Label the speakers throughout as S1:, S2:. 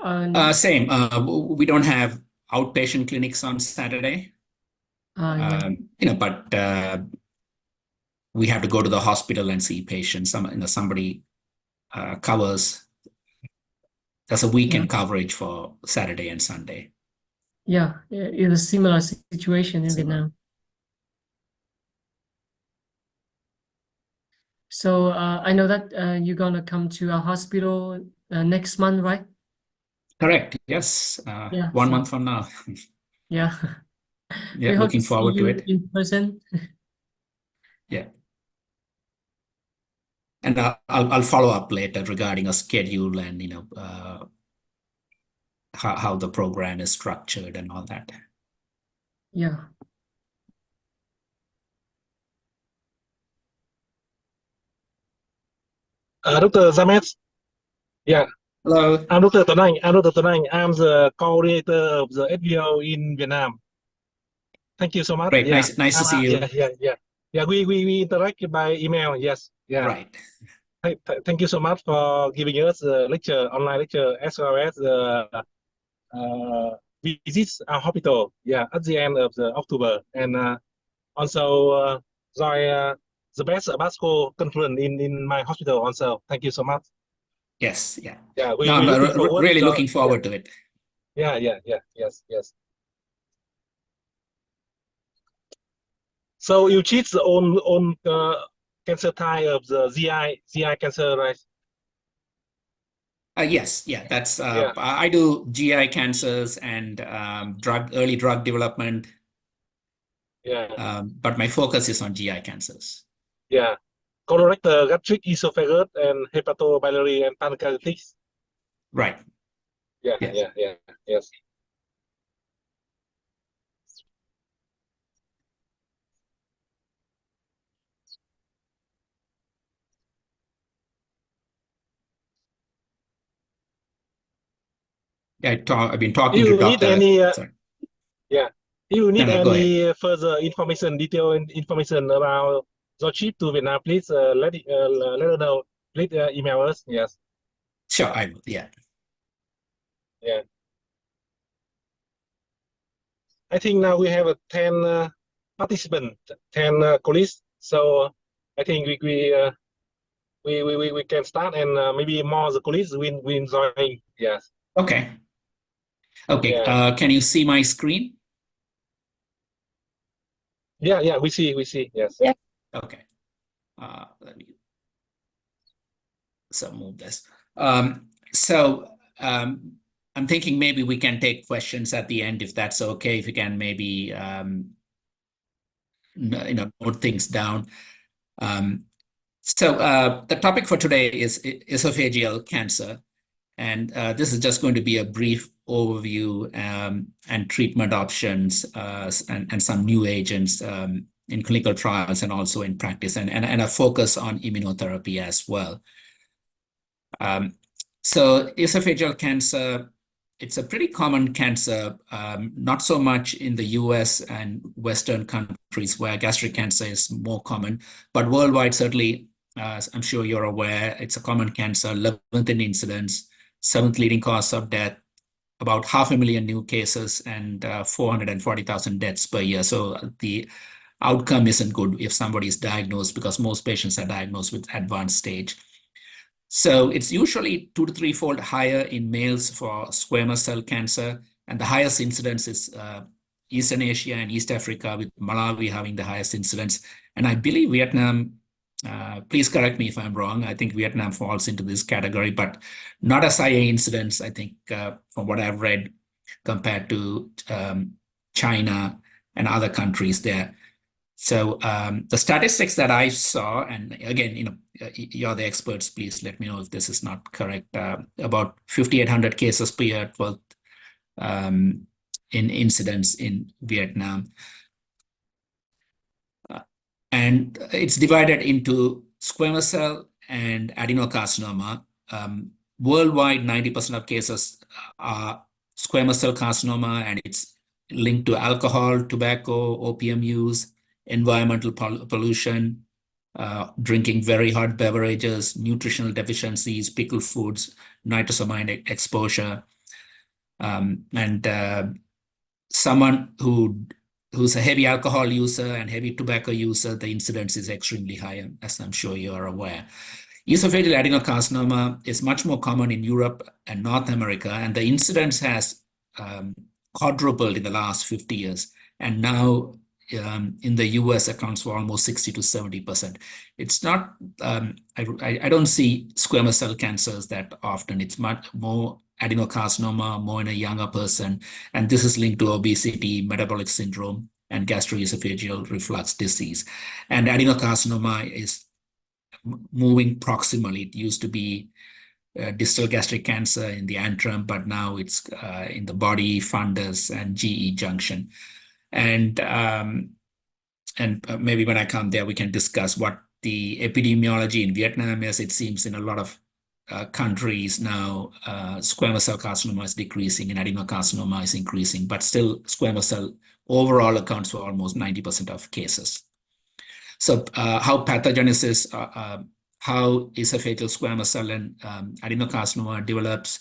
S1: Same. We don't have outpatient clinics on Saturday,
S2: Yeah,
S1: but we have to go to the hospital and see patients. Somebody covers. There's a
S2: yeah,
S1: weekend coverage for Saturday and Sunday.
S2: yeah. It's a similar situation in
S1: Similar.
S2: Vietnam. So I know that you're gonna come to our hospital next month, right?
S1: Correct. Yes.
S2: Yeah.
S1: One
S2: So
S1: month from now.
S2: yeah,
S1: Yeah,
S2: we hope to
S1: looking
S2: see
S1: forward to
S2: you
S1: it.
S2: in person.
S1: Yeah. And I'll follow up later regarding a schedule and how the program is structured and all that.
S2: Yeah.
S3: Dr. Zamet, yeah,
S1: Hello.
S3: I'm Dr. Tuấn Anh. I'm Dr. Tuấn Anh. I'm the coordinator of the SVO in Vietnam. Thank you so much.
S1: Great.
S3: Yeah,
S1: Nice to see you.
S3: yeah. We interact by email. Yes, yeah.
S1: Right.
S3: Thank you so much for giving us the lecture, online lecture, as well as the visits our hospital. Yeah, at the end of the October, and also join the best Basco conference in my hospital. Also, thank you so much.
S1: Yes. Yeah.
S3: Yeah,
S1: No,
S3: we
S1: I'm
S3: looking forward.
S1: really
S3: So,
S1: looking
S3: yeah,
S1: forward to it.
S3: yes. So you treat the own cancer type of the GI cancer, right?
S1: Yes. Yeah. That's
S3: Yeah,
S1: I do GI cancers and early drug development,
S3: yeah,
S1: but my focus is on GI cancers.
S3: yeah. Colorectal, gastric, esophagus, and hepatobiliary and pancreatitis.
S1: Right.
S3: Yeah,
S1: Yes.
S3: yes.
S1: Yeah, I've been talking to
S3: You need
S1: Dr.
S3: any?
S1: Sorry.
S3: Yeah. You
S1: No,
S3: need
S1: no, go ahead.
S3: any further information, detailed information about your trip to Vietnam? Please let us know. Please email us. Yes.
S1: Sure, I will. Yeah.
S3: Yeah. I think now we have a 10 participants, 10 colleagues. So I think we can start, and maybe more the colleagues will join. Yes.
S1: Okay. Okay.
S3: Yeah.
S1: Can you see my screen?
S3: Yeah. We see. Yes.
S2: Yeah.
S1: Okay. Let me move this. So I'm thinking maybe we can take questions at the end if that's okay. If you can maybe note things down. So the topic for today is esophageal cancer. And this is just going to be a brief overview and treatment options and some new agents in clinical trials and also in practice, and a focus on immunotherapy as well. So esophageal cancer, it's a pretty common cancer, not so much in the US and Western countries where gastric cancer is more common, but worldwide, certainly, I'm sure you're aware, it's a common cancer, 11th in incidence, 7th leading cause of death, about 500,000 new cases and 440,000 deaths per year. So the outcome isn't good if somebody is diagnosed, because most patients are diagnosed with advanced stage. So it's usually 2 to 3-fold higher in males for squamous cell cancer. And the highest incidence is Eastern Asia and East Africa, with Malawi having the highest incidence. And I believe Vietnam, please correct me if I'm wrong, I think Vietnam falls into this category, but not as high incidence, I think, from what I've read, compared to China and other countries there. So the statistics that I saw, and again, you're the experts, please let me know if this is not correct, about 5,800 cases per year in incidence in Vietnam. And it's divided into squamous cell and adenocarcinoma. Worldwide, 90% of cases are squamous cell carcinoma, and it's linked to alcohol, tobacco, opium use, environmental pollution, drinking very hot beverages, nutritional deficiencies, pickled foods, nitrosamine exposure. Someone who's a heavy alcohol user and heavy tobacco user, the incidence is extremely high, as I'm sure you are aware. Esophageal adenocarcinoma is much more common in Europe and North America, and the incidence has quadrupled in the last 50 years. And now in the US accounts for almost 60 to 70%. It's not, I don't see squamous cell cancers that often. It's much more adenocarcinoma, more in a younger person. And this is linked to obesity, metabolic syndrome, and gastroesophageal reflux disease. And adenocarcinoma is moving proximally. It used to be distal gastric cancer in the antrum, but now it's in the body, fundus, and GE junction. And maybe when I come there, we can discuss what the epidemiology in Vietnam is. It seems in a lot of countries now, squamous cell carcinoma is decreasing and adenocarcinoma is increasing, but still squamous cell overall accounts for almost 90% of cases. So how pathogenesis, how esophageal squamous cell and adenocarcinoma develops.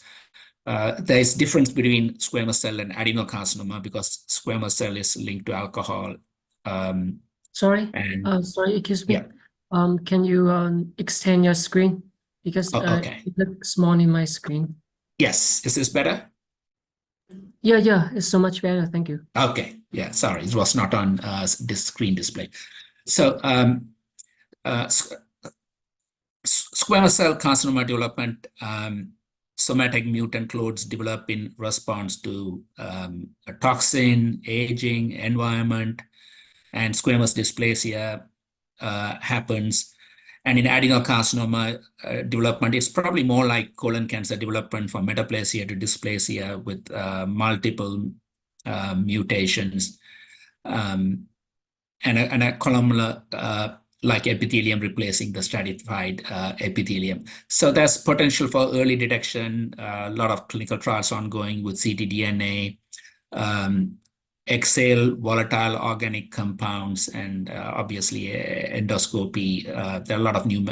S1: There is difference between squamous cell and adenocarcinoma because squamous cell is linked to alcohol.
S2: Sorry,
S1: and
S2: sorry, excuse me.
S1: yeah.
S2: Can you extend your screen? Because
S1: okay.
S2: it looks small in my screen.
S1: Yes, is this better?
S2: Yeah, it's so much better. Thank you.
S1: Okay, yeah, sorry, it was not on this screen display. So squamous cell carcinoma development, somatic mutant clones develop in response to a toxin, aging, environment, and squamous dysplasia happens. And in adenocarcinoma development, it's probably more like colon cancer development from metaplasia to dysplasia with multiple mutations and a columnar like epithelium replacing the stratified epithelium. So there's potential for early detection, a lot of clinical trials ongoing with ctDNA, exhale volatile organic compounds, and obviously endoscopy. There are a lot of new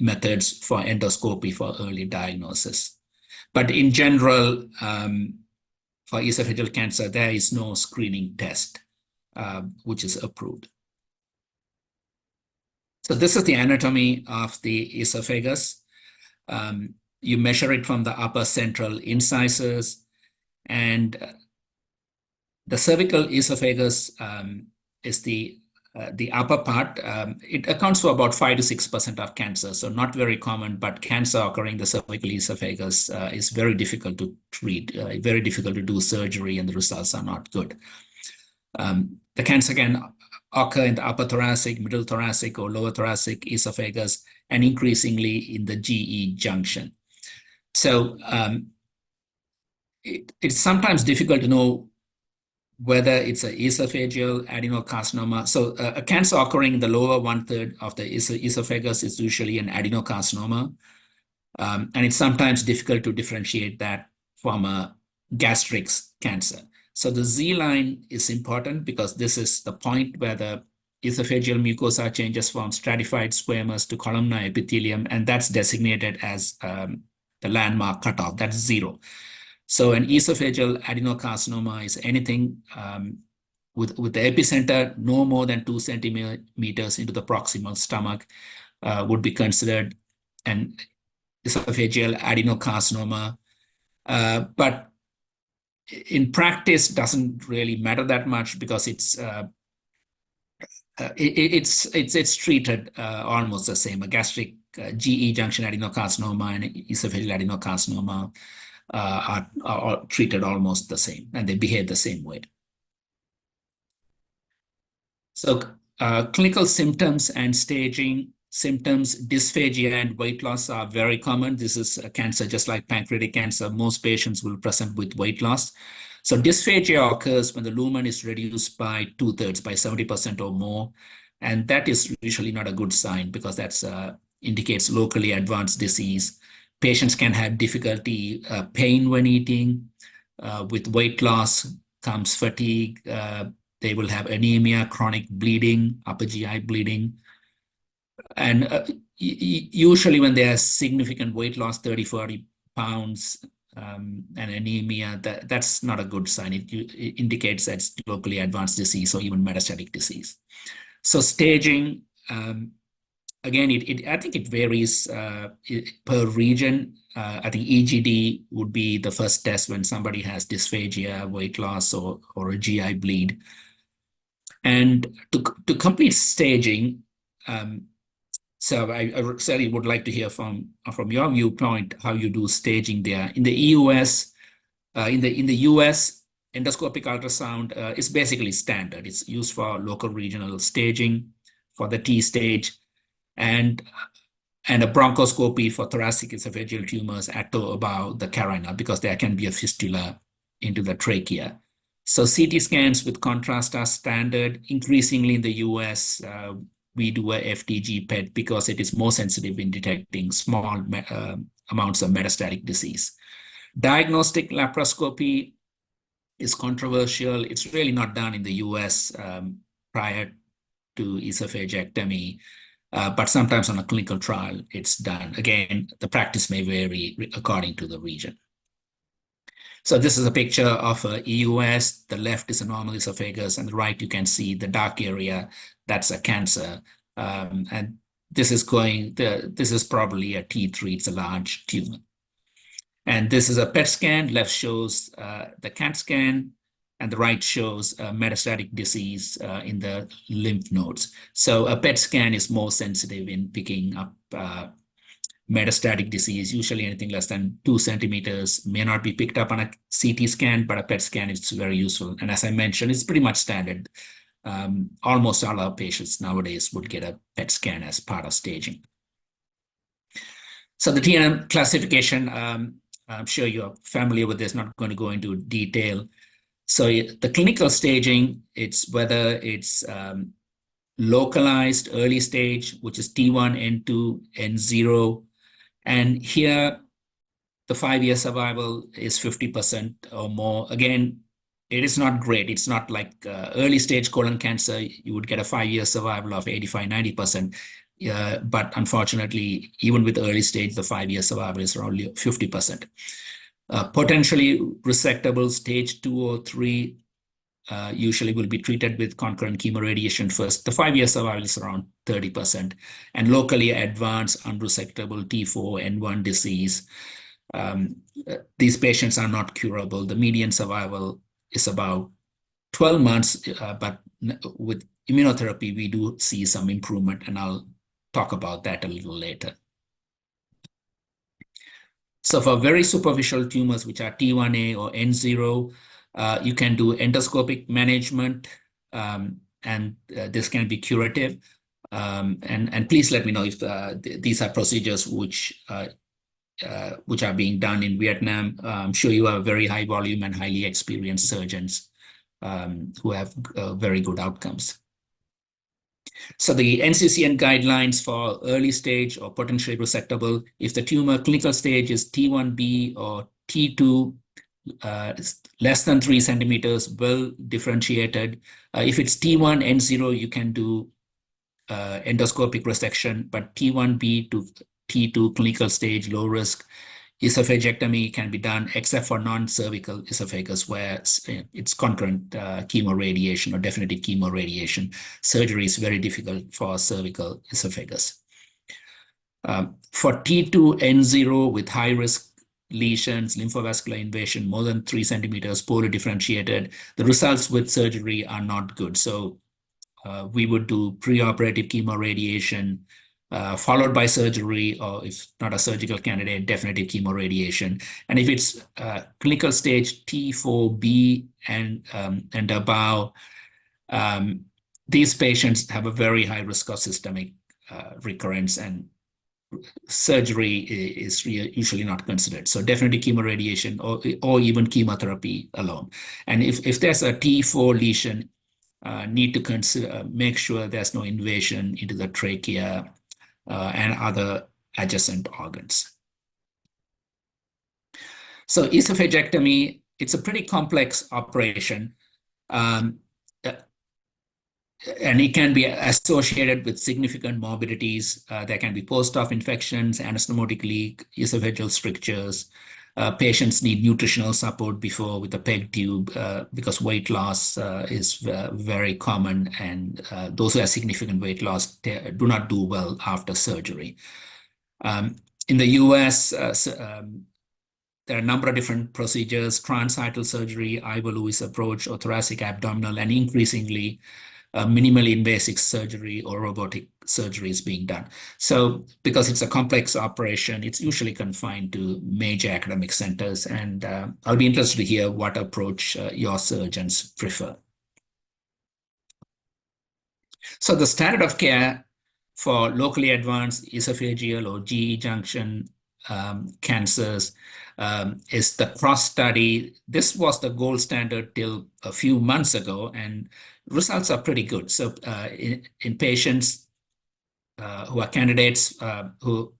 S1: methods for endoscopy for early diagnosis. But in general, for esophageal cancer, there is no screening test which is approved. So this is the anatomy of the esophagus. You measure it from the upper central incisors, and the cervical esophagus is the upper part. It accounts for about 5 to 6% of cancer, so not very common, but cancer occurring in the cervical esophagus is very difficult to treat, very difficult to do surgery, and the results are not good. The cancer can occur in the upper thoracic, middle thoracic, or lower thoracic esophagus, and increasingly in the GE junction. So it's sometimes difficult to know whether it's an esophageal adenocarcinoma. So a cancer occurring in the lower 1/3 of the esophagus is usually an adenocarcinoma. And it's sometimes difficult to differentiate that from a gastric cancer. So the Z line is important because this is the point where the esophageal mucosa changes from stratified squamous to columnar epithelium, and that's designated as the landmark cutoff. That's 0. So an esophageal adenocarcinoma is anything with the epicenter no more than 2 centimeters into the proximal stomach would be considered an esophageal adenocarcinoma. But in practice, doesn't really matter that much because it's treated almost the same. A gastric GE junction adenocarcinoma and esophageal adenocarcinoma are treated almost the same, and they behave the same way. So clinical symptoms and staging. Symptoms, dysphagia and weight loss are very common. This is a cancer just like pancreatic cancer. Most patients will present with weight loss. So dysphagia occurs when the lumen is reduced by 2/3, by 70% or more. And that is usually not a good sign because that indicates locally advanced disease. Patients can have difficulty, pain when eating. With weight loss comes fatigue. They will have anemia, chronic bleeding, upper GI bleeding. And usually when there's significant weight loss, 30, 40 pounds, and anemia, that's not a good sign. It indicates that it's locally advanced disease or even metastatic disease. So staging, again, I think it varies per region. I think EGD would be the first test when somebody has dysphagia, weight loss, or a GI bleed. And to complete staging, so I certainly would like to hear from your viewpoint how you do staging there. In the US, endoscopic ultrasound is basically standard. It's used for local regional staging for the T stage, and a bronchoscopy for thoracic esophageal tumors at or above the carina, because there can be a fistula into the trachea. So CT scans with contrast are standard. Increasingly in the US, we do a FDG PET because it is more sensitive in detecting small amounts of metastatic disease. Diagnostic laparoscopy is controversial. It's really not done in the US prior to esophagectomy, but sometimes on a clinical trial, it's done. Again, the practice may vary according to the region. So this is a picture of a EUS. The left is a normal esophagus, and the right you can see the dark area. That's a cancer, and this is probably a T3. It's a large tumor. And this is a PET scan. Left shows the CAT scan, and the right shows metastatic disease in the lymph nodes. So a PET scan is more sensitive in picking up metastatic disease. Usually anything less than 2 centimeters may not be picked up on a CT scan, but a PET scan is very useful. And as I mentioned, it's pretty much standard. Almost all our patients nowadays would get a PET scan as part of staging. So the TNM classification, I'm sure you're familiar with this, not going to go into detail. So the clinical staging, it's whether it's localized early stage, which is T1, N2, N0. And here, the 5-year survival is 50% or more. Again, it is not great. It's not like early stage colon cancer. You would get a 5-year survival of 85, 90%. But unfortunately, even with early stage, the 5-year survival is only 50%. Potentially resectable stage 2 or 3 usually will be treated with concurrent chemoradiation first. The 5-year survival is around 30%. And locally advanced unresectable T4, N1 disease, these patients are not curable. The median survival is about 12 months, but with immunotherapy, we do see some improvement, and I'll talk about that a little later. So for very superficial tumors, which are T1A or N0, you can do endoscopic management, and this can be curative. And please let me know if these are procedures which are being done in Vietnam. I'm sure you have very high volume and highly experienced surgeons who have very good outcomes. So the NCCN guidelines for early stage or potentially resectable, if the tumor clinical stage is T1B or T2, less than 3 centimeters, well differentiated. If it's T1, N0, you can do endoscopic resection, but T1B to T2 clinical stage, low risk, esophagectomy can be done except for non-cervical esophagus where it's concurrent chemoradiation or definitive chemoradiation. Surgery is very difficult for cervical esophagus. For T2, N0 with high risk lesions, lymphovascular invasion, more than 3 centimeters, poorly differentiated, the results with surgery are not good. So we would do preoperative chemoradiation, followed by surgery, or if not a surgical candidate, definitive chemoradiation. And if it's clinical stage T4B and above, these patients have a very high risk of systemic recurrence, and surgery is usually not considered. So definitive chemoradiation or even chemotherapy alone. And if there's a T4 lesion, need to consider, make sure there's no invasion into the trachea and other adjacent organs. So esophagectomy, it's a pretty complex operation, and it can be associated with significant morbidities. There can be post-op infections, anastomotic leak, esophageal strictures. Patients need nutritional support before with a PEG tube because weight loss is very common, and those who have significant weight loss do not do well after surgery. In the US, there are a number of different procedures: transhiatal surgery, Ivor Lewis approach, or thoracic abdominal, and increasingly minimally invasive surgery or robotic surgery is being done. So because it's a complex operation, it's usually confined to major academic centers, and I'll be interested to hear what approach your surgeons prefer. So the standard of care for locally advanced esophageal or GE junction cancers is the CROSS study. This was the gold standard till a few months ago, and results are pretty good. So in patients who are candidates who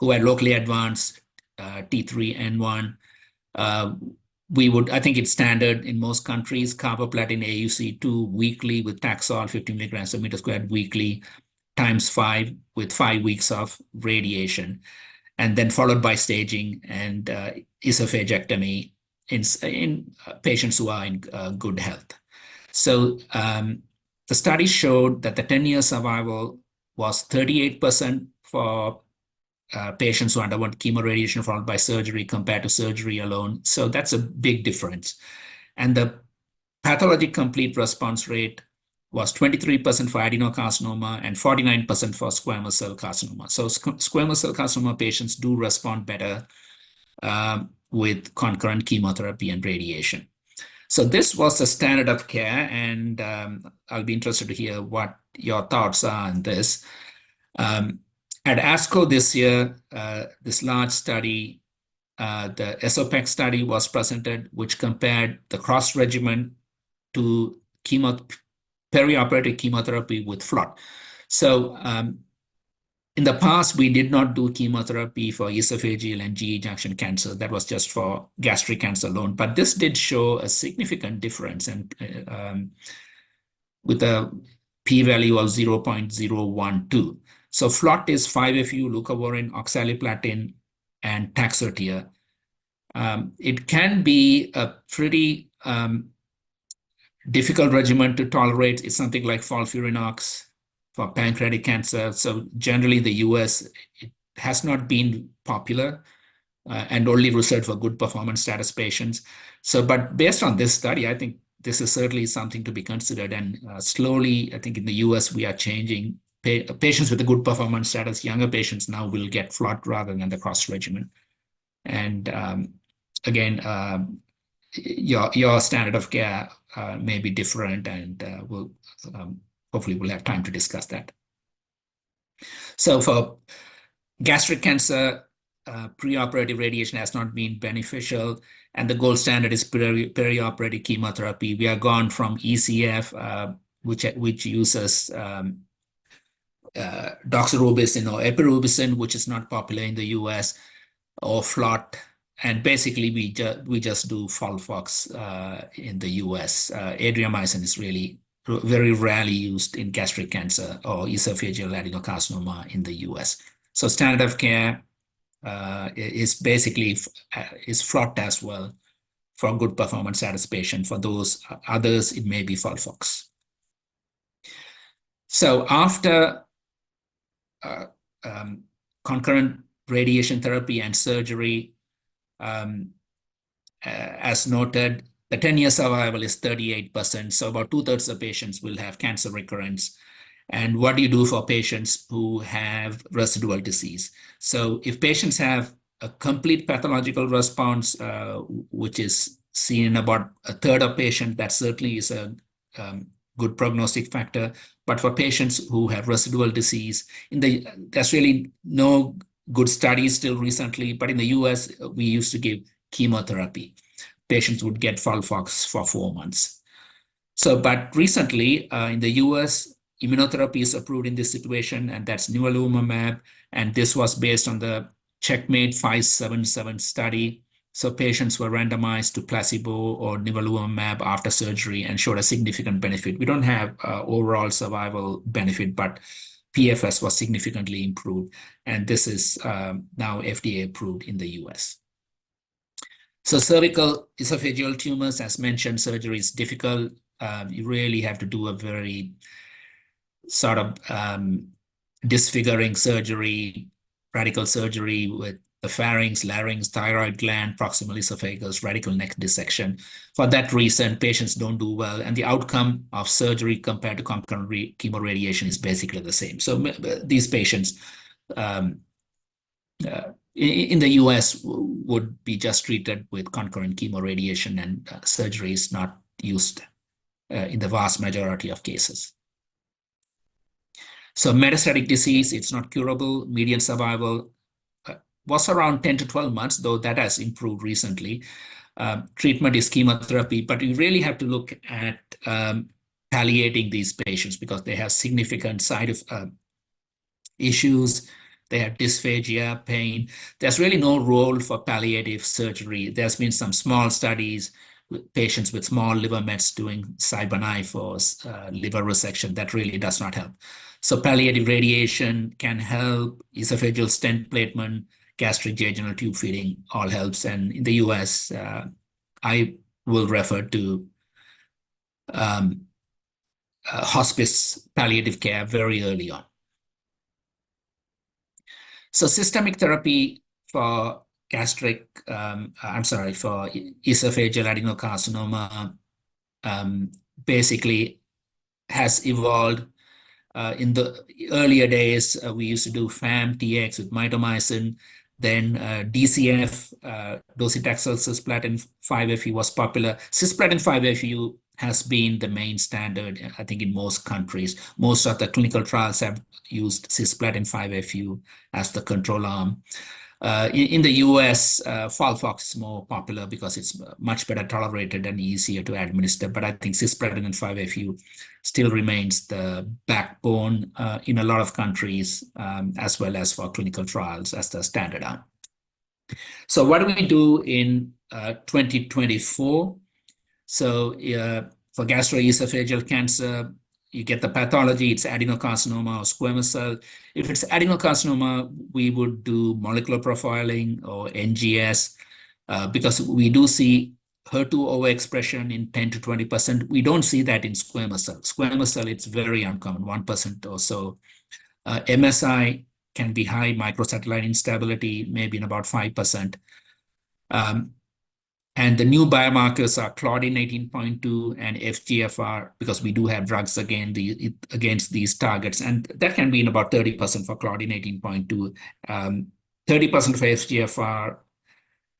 S1: are locally advanced T3N1, I think it's standard in most countries, carboplatin AUC2 weekly with Taxol 50 milligrams per meter squared weekly times 5 with 5 weeks of radiation, and then followed by staging and esophagectomy in patients who are in good health. So the study showed that the 10-year survival was 38% for patients who underwent chemoradiation followed by surgery compared to surgery alone. So that's a big difference. And the pathologic complete response rate was 23% for adenocarcinoma and 49% for squamous cell carcinoma. So squamous cell carcinoma patients do respond better with concurrent chemotherapy and radiation. So this was the standard of care, and I'll be interested to hear what your thoughts are on this. At ASCO this year, this large study, the ESOPEC study was presented, which compared the CROSS regimen to perioperative chemotherapy with FLOT. So in the past, we did not do chemotherapy for esophageal and GE junction cancer. That was just for gastric cancer alone. But this did show a significant difference, and with a p-value of 0.012. So FLOT is 5-FU, leucovorin, oxaliplatin, and taxotere. It can be a pretty difficult regimen to tolerate. It's something like FOLFIRINOX for pancreatic cancer. So generally, the US, it has not been popular and only reserved for good performance status patients. So, but based on this study, I think this is certainly something to be considered. And slowly, I think in the US, we are changing. Patients with a good performance status, younger patients now will get FLOT rather than the CROSS regimen. And again, your standard of care may be different, and hopefully we'll have time to discuss that. So for gastric cancer, preoperative radiation has not been beneficial, and the gold standard is perioperative chemotherapy. We are gone from ECF, which uses doxorubicin or epirubicin, which is not popular in the US, or FLOT, and basically we just do FOLFOX in the US. Adriamycin is really very rarely used in gastric cancer or esophageal adenocarcinoma in the US. So standard of care is basically FLOT as well for good performance status patient. For those others, it may be FOLFOX. So after concurrent radiation therapy and surgery, as noted, the 10-year survival is 38%. So about 2/3 of patients will have cancer recurrence. And what do you do for patients who have residual disease? So if patients have a complete pathological response, which is seen in about 1/3 of patients, that certainly is a good prognostic factor. But for patients who have residual disease, there's really no good studies still recently, but in the US, we used to give chemotherapy. Patients would get FOLFOX for 4 months. So, but recently in the US, immunotherapy is approved in this situation, and that's nivolumab. And this was based on the CheckMate 577 study. So patients were randomized to placebo or nivolumab after surgery and showed a significant benefit. We don't have overall survival benefit, but PFS was significantly improved. And this is now FDA approved in the US. So cervical esophageal tumors, as mentioned, surgery is difficult. You really have to do a very sort of disfiguring surgery, radical surgery with the pharynx, larynx, thyroid gland, proximal esophagus, radical neck dissection. For that reason, patients don't do well, and the outcome of surgery compared to concurrent chemoradiation is basically the same. So these patients in the US would be just treated with concurrent chemoradiation, and surgery is not used in the vast majority of cases. So metastatic disease, it's not curable. Median survival was around 10 to 12 months, though that has improved recently. Treatment is chemotherapy, but you really have to look at palliating these patients because they have significant side issues. They have dysphagia, pain. There's really no role for palliative surgery. There's been some small studies with patients with small liver mets doing CyberKnife for liver resection. That really does not help. So palliative radiation can help, esophageal stent placement, gastric jejunal tube feeding, all helps. And in the US, I will refer to hospice palliative care very early on. So systemic therapy for for esophageal adenocarcinoma basically has evolved. In the earlier days, we used to do FAM-TX with mitomycin, then DCF, docetaxel cisplatin 5-FU was popular. Cisplatin 5-FU has been the main standard, I think, in most countries. Most of the clinical trials have used cisplatin 5-FU as the control arm. In the US, Folfox is more popular because it's much better tolerated and easier to administer. But I think cisplatin and 5-FU still remains the backbone in a lot of countries, as well as for clinical trials as the standard arm. So what do we do in 2024? So for gastroesophageal cancer, you get the pathology, it's adenocarcinoma or squamous cell. If it's adenocarcinoma, we would do molecular profiling or NGS because we do see HER2 overexpression in 10 to 20%. We don't see that in squamous cell. Squamous cell, it's very uncommon, 1% or so. MSI can be high, microsatellite instability, maybe in about 5%. And the new biomarkers are Claudin 18.2 and FGFR, because we do have drugs against these targets. And that can be in about 30% for Claudin 18.2. 30% for FGFR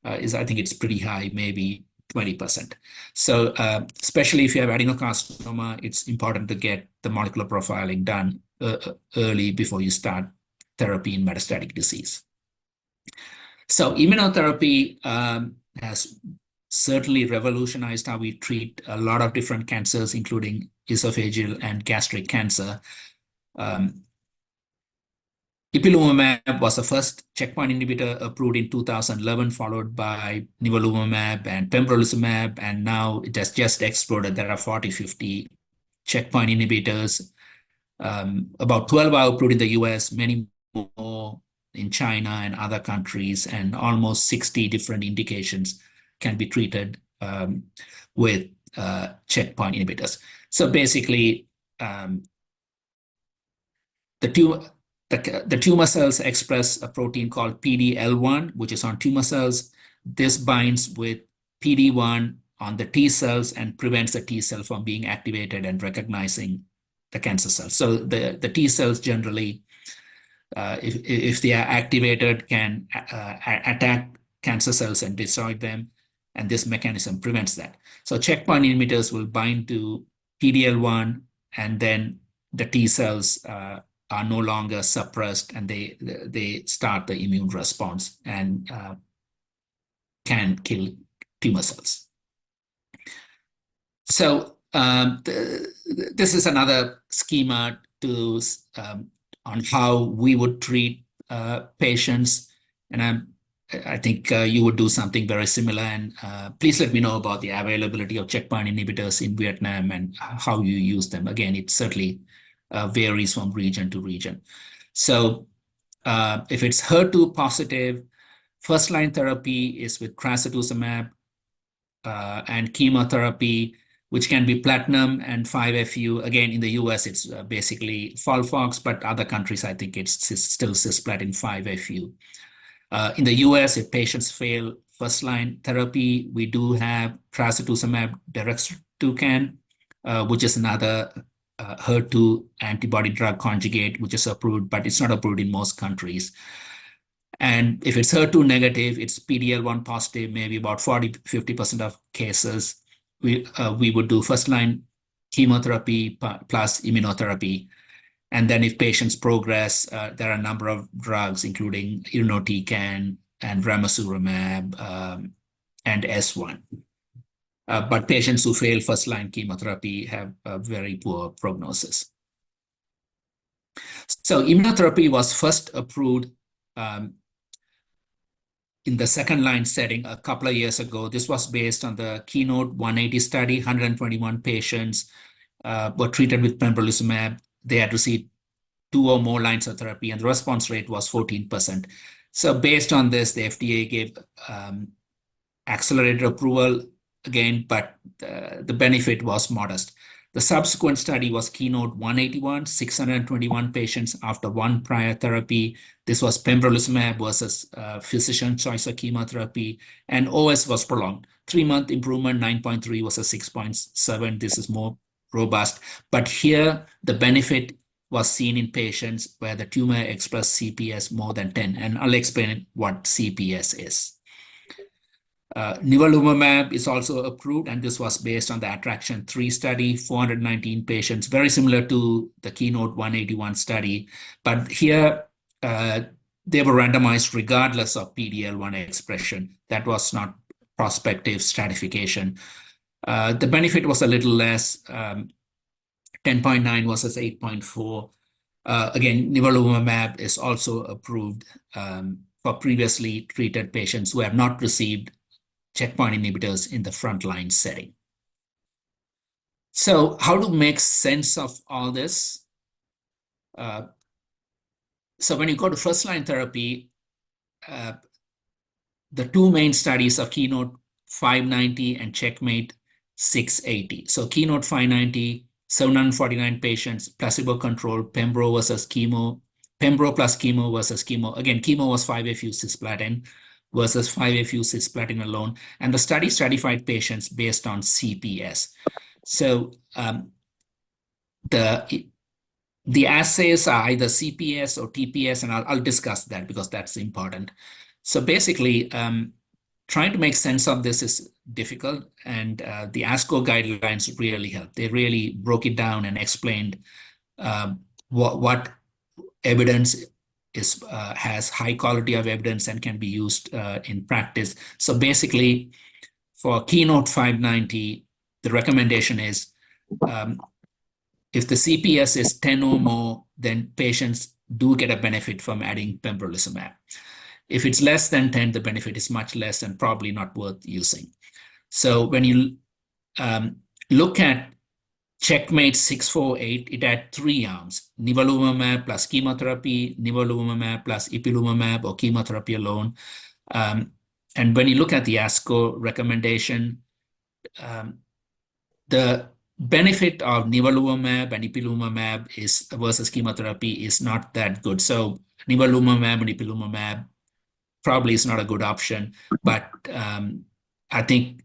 S1: I think it's pretty high, maybe 20%. So especially if you have adenocarcinoma, it's important to get the molecular profiling done early before you start therapy in metastatic disease. So immunotherapy has certainly revolutionized how we treat a lot of different cancers, including esophageal and gastric cancer. Ipilimumab was the first checkpoint inhibitor approved in 2011, followed by nivolumab and pembrolizumab, and now it has just exploded. There are 40, 50 checkpoint inhibitors. About 12 are approved in the US, many more in China and other countries, and almost 60 different indications can be treated with checkpoint inhibitors. So basically, the tumor cells express a protein called PD-L1, which is on tumor cells. This binds with PD-1 on the T cells and prevents the T cell from being activated and recognizing the cancer cells. So the T cells generally, if they are activated, can attack cancer cells and destroy them. And this mechanism prevents that. So checkpoint inhibitors will bind to PD-L1, and then the T cells are no longer suppressed, and they start the immune response and can kill tumor cells. So this is another schema on how we would treat patients, and I think you would do something very similar. And please let me know about the availability of checkpoint inhibitors in Vietnam and how you use them. Again, it certainly varies from region to region. So if it's HER2 positive, first-line therapy is with trastuzumab and chemotherapy, which can be platinum and 5-FU. Again, in the US, it's basically FOLFOX, but other countries, I think it's still cisplatin 5-FU. In the US, if patients fail first-line therapy, we do have trastuzumab deruxtecan, which is another HER2 antibody drug conjugate, which is approved, but it's not approved in most countries. And if it's HER2 negative, it's PD-L1 positive, maybe about 40-50% of cases. We would do first-line chemotherapy plus immunotherapy. And then if patients progress, there are a number of drugs, including irinotecan and ramucirumab and S1. But patients who fail first-line chemotherapy have a very poor prognosis. So immunotherapy was first approved in the second-line setting a couple of years ago. This was based on the Keynote 180 study. 121 patients were treated with pembrolizumab. They had received 2 or more lines of therapy, and the response rate was 14%. So based on this, the FDA gave accelerated approval again, but the benefit was modest. The subsequent study was Keynote 181, 621 patients after 1 prior therapy. This was pembrolizumab versus physician choice of chemotherapy, and OS was prolonged. 3-month improvement, 9.3 versus 6.7. This is more robust. But here, the benefit was seen in patients where the tumor expressed CPS more than 10, and I'll explain what CPS is. Nivolumab is also approved, and this was based on the Attraction 3 study, 419 patients, very similar to the Keynote 181 study. But here, they were randomized regardless of PD-L1 expression. That was not prospective stratification. The benefit was a little less, 10.9 versus 8.4. Again, nivolumab is also approved for previously treated patients who have not received checkpoint inhibitors in the frontline setting. So how to make sense of all this? So when you go to first-line therapy, the 2 main studies are Keynote 590 and Checkmate 680. So Keynote 590, 749 patients, placebo-controlled, pembro versus chemo, pembro plus chemo versus chemo. Again, chemo was 5-FU cisplatin versus 5-FU cisplatin alone. And the study stratified patients based on CPS. So the assays are either CPS or TPS, and I'll discuss that because that's important. So basically, trying to make sense of this is difficult, and the ASCO guidelines really help. They really broke it down and explained what evidence has high quality of evidence and can be used in practice. So basically, for Keynote 590, the recommendation is if the CPS is 10 or more, then patients do get a benefit from adding pembrolizumab. If it's less than 10, the benefit is much less and probably not worth using. So when you look at Checkmate 648, it had 3 arms: nivolumab plus chemotherapy, nivolumab plus ipilimumab, or chemotherapy alone. And when you look at the ASCO recommendation, the benefit of nivolumab and ipilimumab versus chemotherapy is not that good. So nivolumab and ipilimumab probably is not a good option, but I think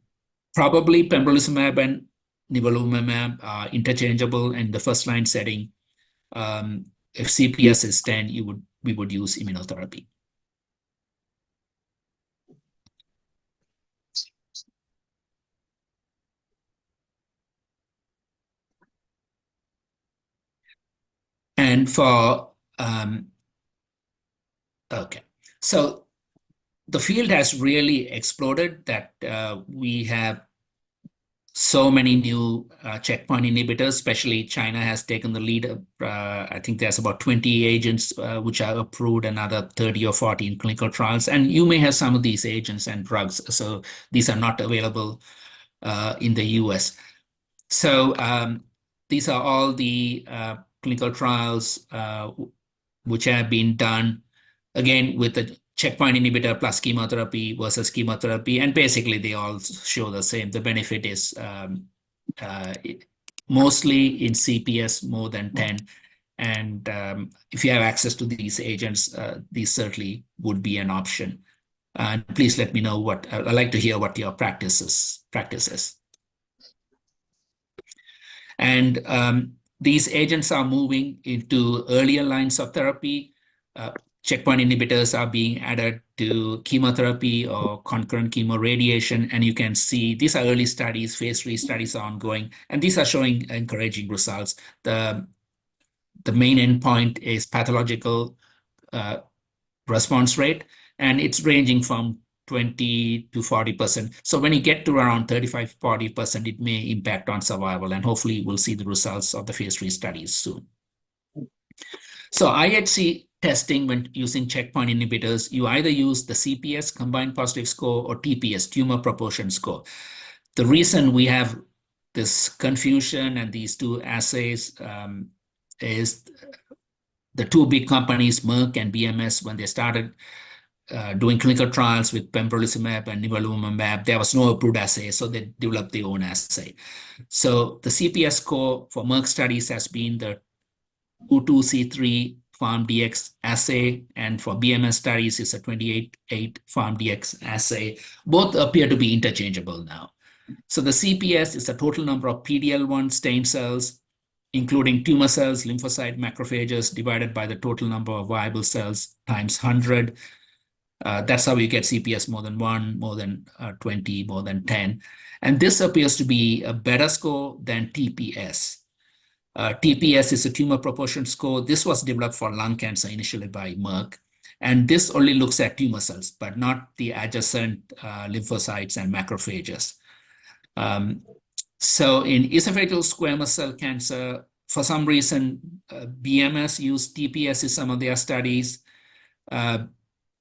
S1: probably pembrolizumab and nivolumab are interchangeable in the first-line setting. If CPS is 10, we would use immunotherapy. And for okay, so the field has really exploded. That we have so many new checkpoint inhibitors, especially China has taken the lead. I think there's about 20 agents which are approved, another 30 or 40 in clinical trials. And you may have some of these agents and drugs. So these are not available in the US. So these are all the clinical trials which have been done, again, with the checkpoint inhibitor plus chemotherapy versus chemotherapy, and basically they all show the same. The benefit is mostly in CPS more than 10. And if you have access to these agents, these certainly would be an option. And please let me know what, I'd like to hear what your practice is. And these agents are moving into earlier lines of therapy. Checkpoint inhibitors are being added to chemotherapy or concurrent chemoradiation. And you can see these are early studies, phase 3 studies are ongoing, and these are showing encouraging results. The main endpoint is pathological response rate, and it's ranging from 20 to 40%. So when you get to around 35, 40%, it may impact on survival, and hopefully we'll see the results of the phase 3 studies soon. So IHC testing when using checkpoint inhibitors, you either use the CPS, combined positive score, or TPS, tumor proportion score. The reason we have this confusion and these two assays is the two big companies, Merck and BMS, when they started doing clinical trials with pembrolizumab and nivolumab, there was no approved assay, so they developed their own assay. So the CPS score for Merck studies has been the U2C3 PharmDX assay, and for BMS studies is a 28-8 PharmDX assay. Both appear to be interchangeable now. So the CPS is the total number of PD-L1 stained cells, including tumor cells, lymphocyte, macrophages, divided by the total number of viable cells times 100. That's how you get CPS more than 1, more than 20, more than 10. And this appears to be a better score than TPS. TPS is a tumor proportion score. This was developed for lung cancer initially by Merck. And this only looks at tumor cells, but not the adjacent lymphocytes and macrophages. So in esophageal squamous cell cancer, for some reason, BMS used TPS in some of their studies.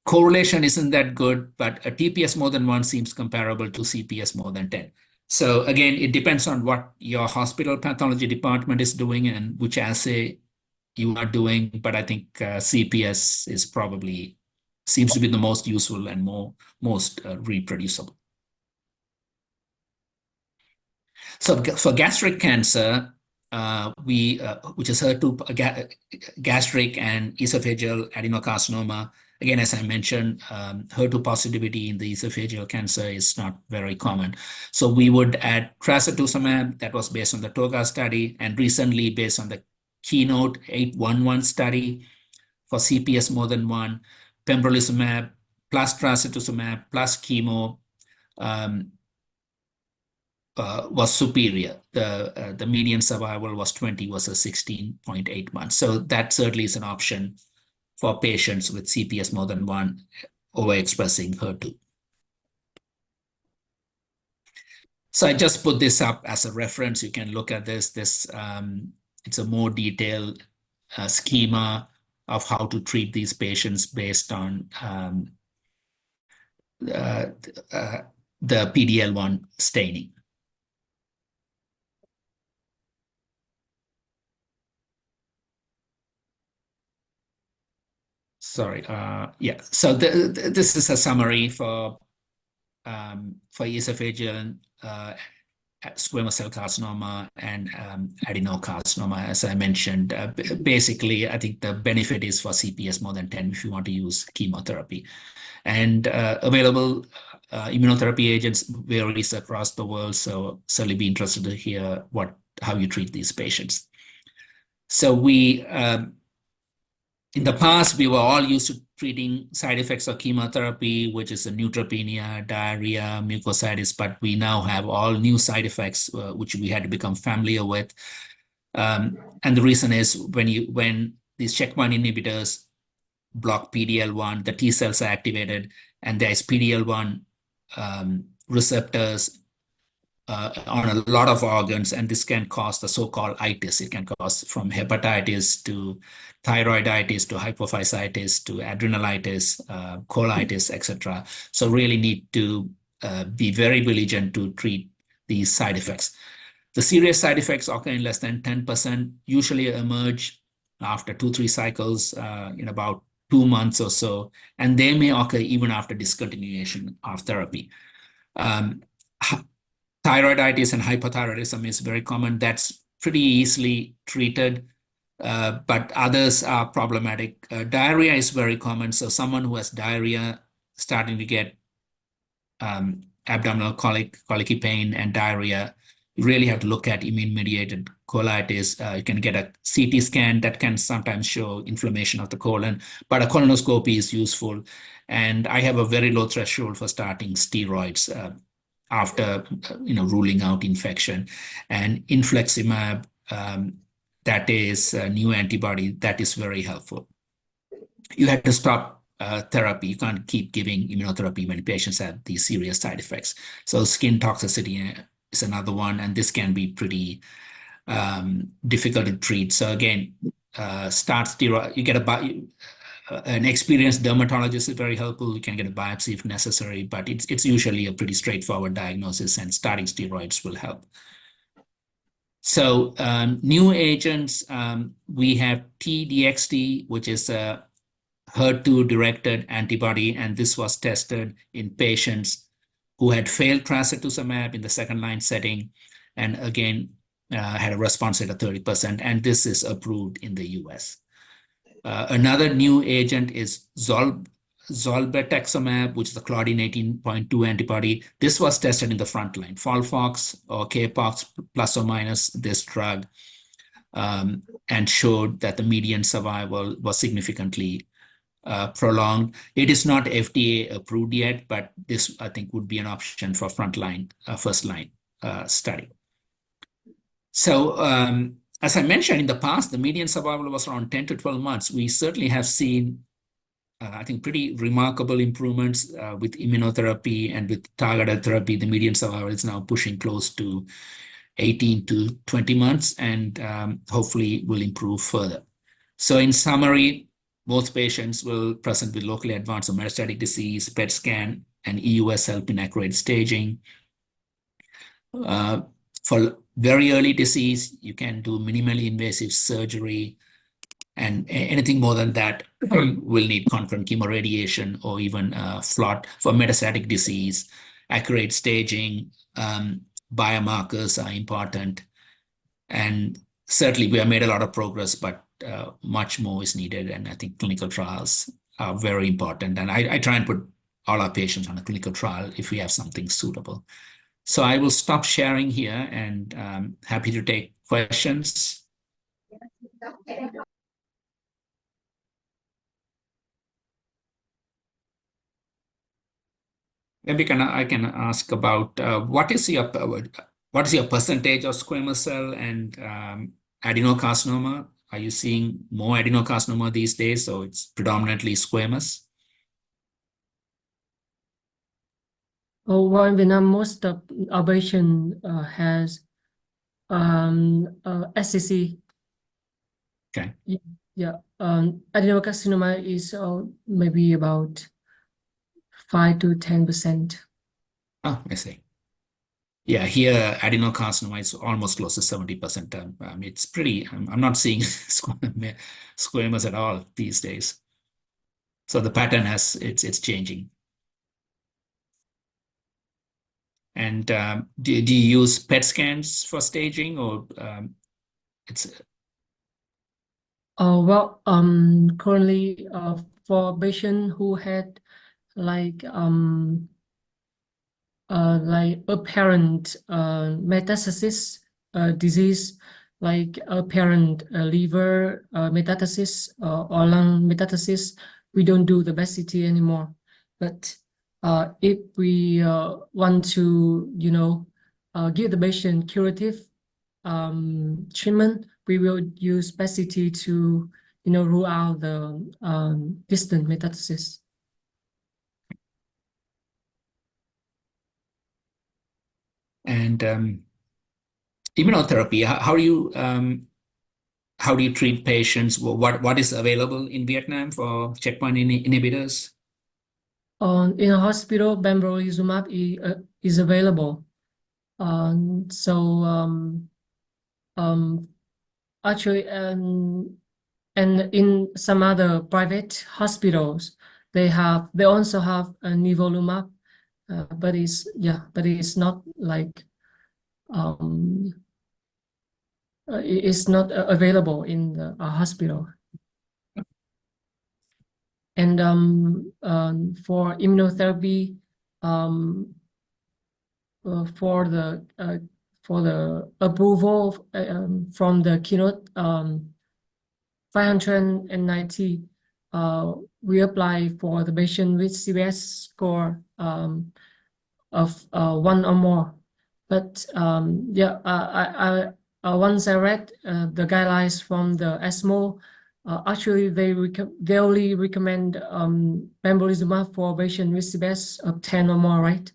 S1: Correlation isn't that good, but a TPS more than 1 seems comparable to CPS more than 10. So again, it depends on what your hospital pathology department is doing and which assay you are doing. But I think CPS is probably seems to be the most useful and most reproducible. So for gastric cancer, which is HER2 gastric and esophageal adenocarcinoma. Again, as I mentioned, HER2 positivity in the esophageal cancer is not very common. So we would add trastuzumab, that was based on the TOGA study, and recently based on the Keynote 811 study for CPS more than 1, pembrolizumab plus trastuzumab plus chemo was superior. The median survival was 20 versus 16.8 months. So that certainly is an option for patients with CPS more than 1 overexpressing HER2. So I just put this up as a reference. You can look at this. It's a more detailed schema of how to treat these patients based on the PD-L1 staining. Sorry, yeah. So this is a summary for esophageal squamous cell carcinoma and adenocarcinoma. As I mentioned, basically, I think the benefit is for CPS more than 10 if you want to use chemotherapy. And available immunotherapy agents varies across the world, so certainly be interested to hear how you treat these patients. So we in the past, we were all used to treating side effects of chemotherapy, which is a neutropenia, diarrhea, mucositis, but we now have all new side effects, which we had to become familiar with. And the reason is when these checkpoint inhibitors block PD-L1, the T cells are activated, and there's PD-L1 receptors on a lot of organs, and this can cause the so-called itis. It can cause from hepatitis to thyroiditis to hypophysitis to adrenalitis, colitis, etc. So really need to be very vigilant to treat these side effects. The serious side effects occur in less than 10%, usually emerge after 2-3 cycles in about 2 months or so, and they may occur even after discontinuation of therapy. Thyroiditis and hypothyroidism is very common. That's pretty easily treated, but others are problematic. Diarrhea is very common. So someone who has diarrhea starting to get abdominal colicky pain and diarrhea, you really have to look at immune-mediated colitis. You can get a CT scan that can sometimes show inflammation of the colon, but a colonoscopy is useful. And I have a very low threshold for starting steroids after ruling out infection. And infliximab, that is a new antibody, that is very helpful. You have to stop therapy. You can't keep giving immunotherapy when patients have these serious side effects. So skin toxicity is another one, and this can be pretty difficult to treat. So again, start steroid. You get an experienced dermatologist is very helpful. You can get a biopsy if necessary, but it's usually a pretty straightforward diagnosis, and starting steroids will help. So new agents, we have T-DXd, which is a HER2-directed antibody, and this was tested in patients who had failed trastuzumab in the second-line setting, and again, had a response rate of 30%, and this is approved in the US. Another new agent is zolbetuximab, which is a Claudin 18.2 antibody. This was tested in the frontline, FOLFOX or CAPOX plus or minus this drug, and showed that the median survival was significantly prolonged. It is not FDA approved yet, but this, I think, would be an option for frontline, first-line study. So as I mentioned in the past, the median survival was around 10 to 12 months. We certainly have seen, I think, pretty remarkable improvements with immunotherapy and with targeted therapy. The median survival is now pushing close to 18 to 20 months, and hopefully will improve further. So in summary, most patients will present with locally advanced or metastatic disease. PET scan and EUS help in accurate staging. For very early disease, you can do minimally invasive surgery, and anything more than that will need concurrent chemoradiation or even FLOT. For metastatic disease, accurate staging, biomarkers are important. And certainly we have made a lot of progress, but much more is needed. And I think clinical trials are very important. And I try and put all our patients on a clinical trial if we have something suitable. So I will stop sharing here, and happy to take questions. Maybe I can ask about what is your percentage of squamous cell and adenocarcinoma? Are you seeing more adenocarcinoma these days, so it's predominantly squamous?
S2: Oh, well, in Vietnam, most of our patient has SCC.
S1: Okay.
S2: Yeah. Adenocarcinoma is maybe about 5 to 10%.
S1: Oh, I see. Yeah, here adenocarcinoma is almost close to 70%. It's pretty. I'm not seeing squamous at all these days. So the pattern it's changing. And do you use PET scans for staging, or it's?
S2: Well, currently, for patient who had like apparent metastasis disease, like apparent liver metastasis or lung metastasis, we don't do the BET-CT anymore. But if we want to, give the patient curative treatment, we will use BET-CT to, rule out the distant metastasis.
S1: And immunotherapy, how do you treat patients? What is available in Vietnam for checkpoint inhibitors?
S2: In a hospital, pembrolizumab is available. Actually, And in some other private hospitals, they also have a nivolumab, but it's not like it's not available in the hospital. And for immunotherapy, for the approval from the keynote 590, we apply for the patient with CBS score of 1 or more. But once I read the guidelines from the ESMO, actually they only recommend pembrolizumab for patient with CBS of 10 or more, right?